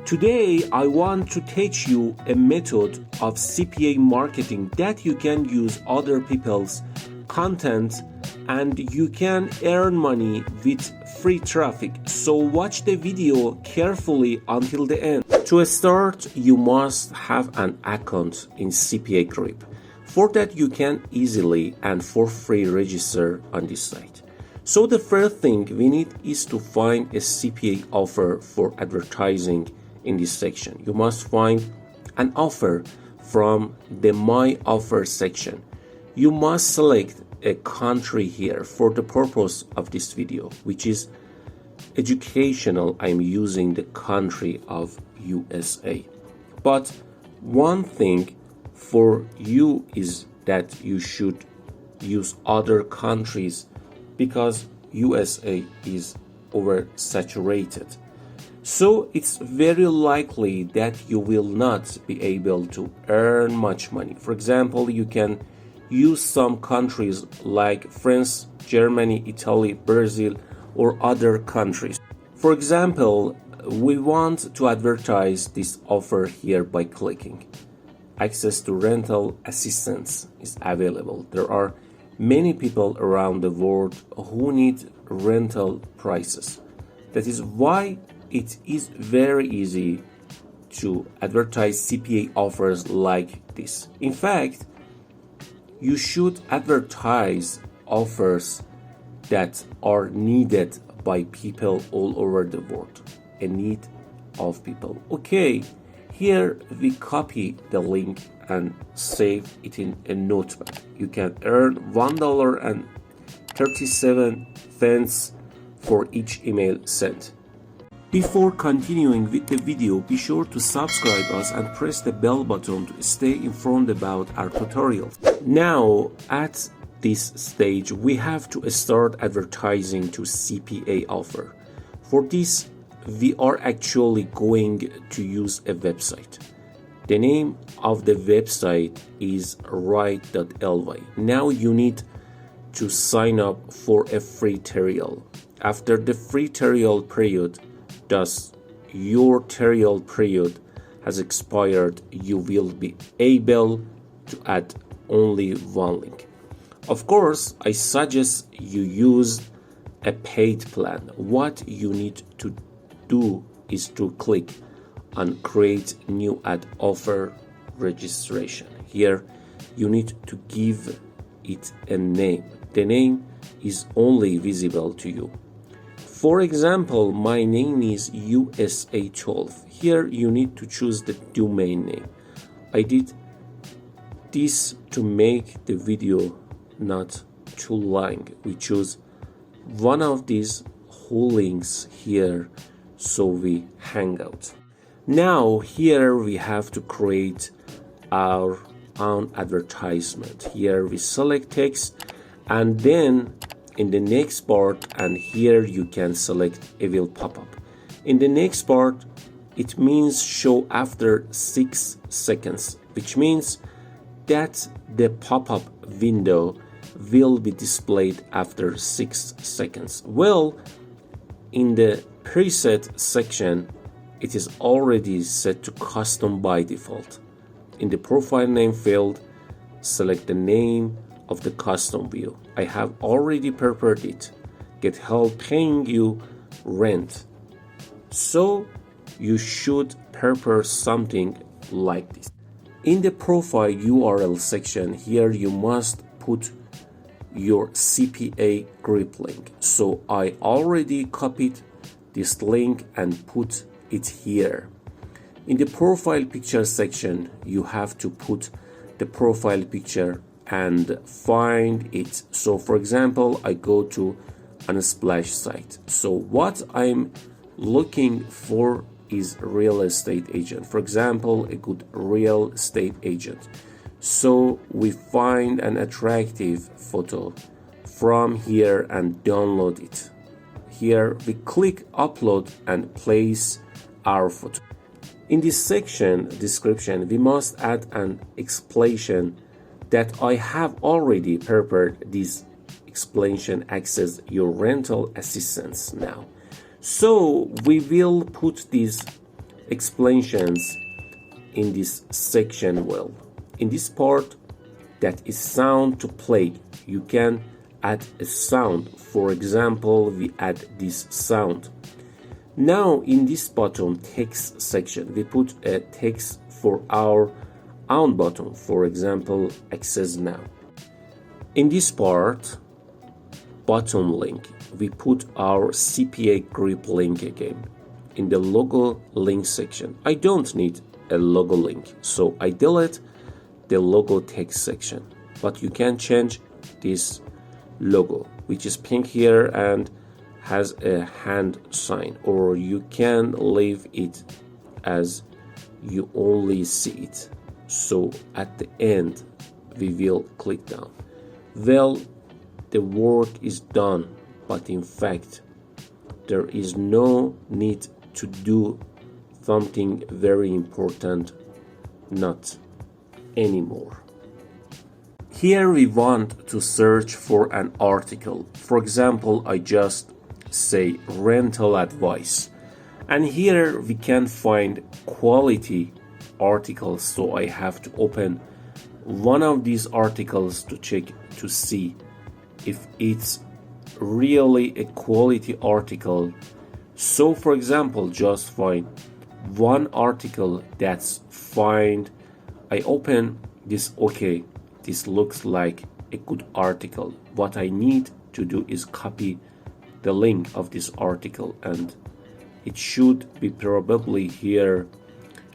Today, I want to teach you a method of CPA marketing that you can use other people's content and you can earn money with free traffic. So watch the video carefully until the end. To start, you must have an account in CPA GRIP. For that, you can easily and for free register on this site. So the first thing we need is to find a CPA offer for advertising in this section. You must find an offer from the My Offer section. You must select a country here for the purpose of this video, which is educational. I'm using the country of USA. But one thing for you is that you should use other countries because USA is oversaturated. So it's very likely that you will not be able to earn much money. For example, you can use some countries like France, Germany, Italy, Brazil, or other countries. For example, we want to advertise this offer here by clicking. Access to rental assistance is available. There are many people around the world who need rental prices. That is why it is very easy to advertise CPA offers like this. In fact, you should advertise offers that are needed by people all over the world. A need of people. Okay, here we copy the link and save it in a notepad. You can earn $1.37 for each email sent. Before continuing with the video, be sure to subscribe us and press the bell button to stay informed about our tutorials. Now, at this stage, we have to start advertising to CPA offer. For this, we are actually going to use a website. The name of the website is right.ly. Now you need to sign up for a free trial. After the free trial period, thus your trial period has expired, you will be able to add only one link. Of course, I suggest you use a paid plan. What you need to do is to click on create new ad offer registration. Here you need to give it a name. The name is only visible to you. For example, my name is USA12. Here you need to choose the domain name. I did this to make the video not too long. We choose one of these whole links here so we hang out. Now here we have to create our own advertisement. Here we select text and then in the next part, and here you can select it will pop up. In the next part, it means show after 6 seconds, which means that the pop-up window will be displayed after 6 seconds. Well, in the preset section, it is already set to custom by default. In the profile name field, select the name of the custom view. I have already prepared it. Get help paying you rent. So you should prepare something like this. In the profile URL section, here you must put your CPA GRIP link. So I already copied this link and put it here. In the profile picture section, you have to put the profile picture and find it. So for example, I go to Unsplash site. So what I'm looking for is real estate agent. For example, a good real estate agent. So we find an attractive photo from here and download it. Here we click upload and place our photo. In this section description, we must add an explanation that I have already prepared. This explanation access your rental assistance now. So we will put this explanations in this section. Well, in this part that is sound to play, you can add a sound. For example, we add this sound. Now in this bottom text section, we put a text for our own button. For example, access now. In this part, bottom link, we put our CPA GRIP link again. In the logo link section, I don't need a logo link, so I delete the logo text section. But you can change this logo, which is pink here and has a hand sign, or you can leave it as you only see it. So at the end, we will click down. Well, the work is done, but in fact, there is no need to do something very important, not anymore. Here we want to search for an article. For example, I just say rental advice, and here we can find quality articles. So I have to open one of these articles to check to see if it's really a quality article. So for example, just find one article that's fine. I open this. Okay, this looks like a good article. What I need to do is copy the link of this article, and it should be probably here.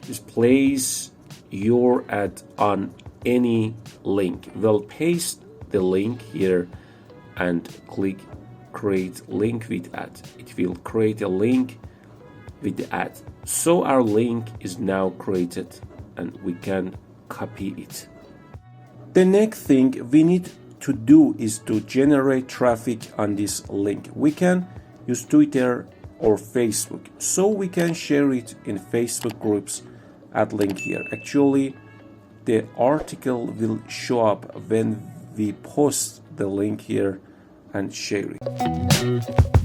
Just place your ad on any link. Well, paste the link here and click create link with ad. It will create a link with the ad. So our link is now created and we can copy it. The next thing we need to do is to generate traffic on this link. We can use Twitter or Facebook, so we can share it in Facebook groups. Add link here. Actually, the article will show up when we post the link here and share it.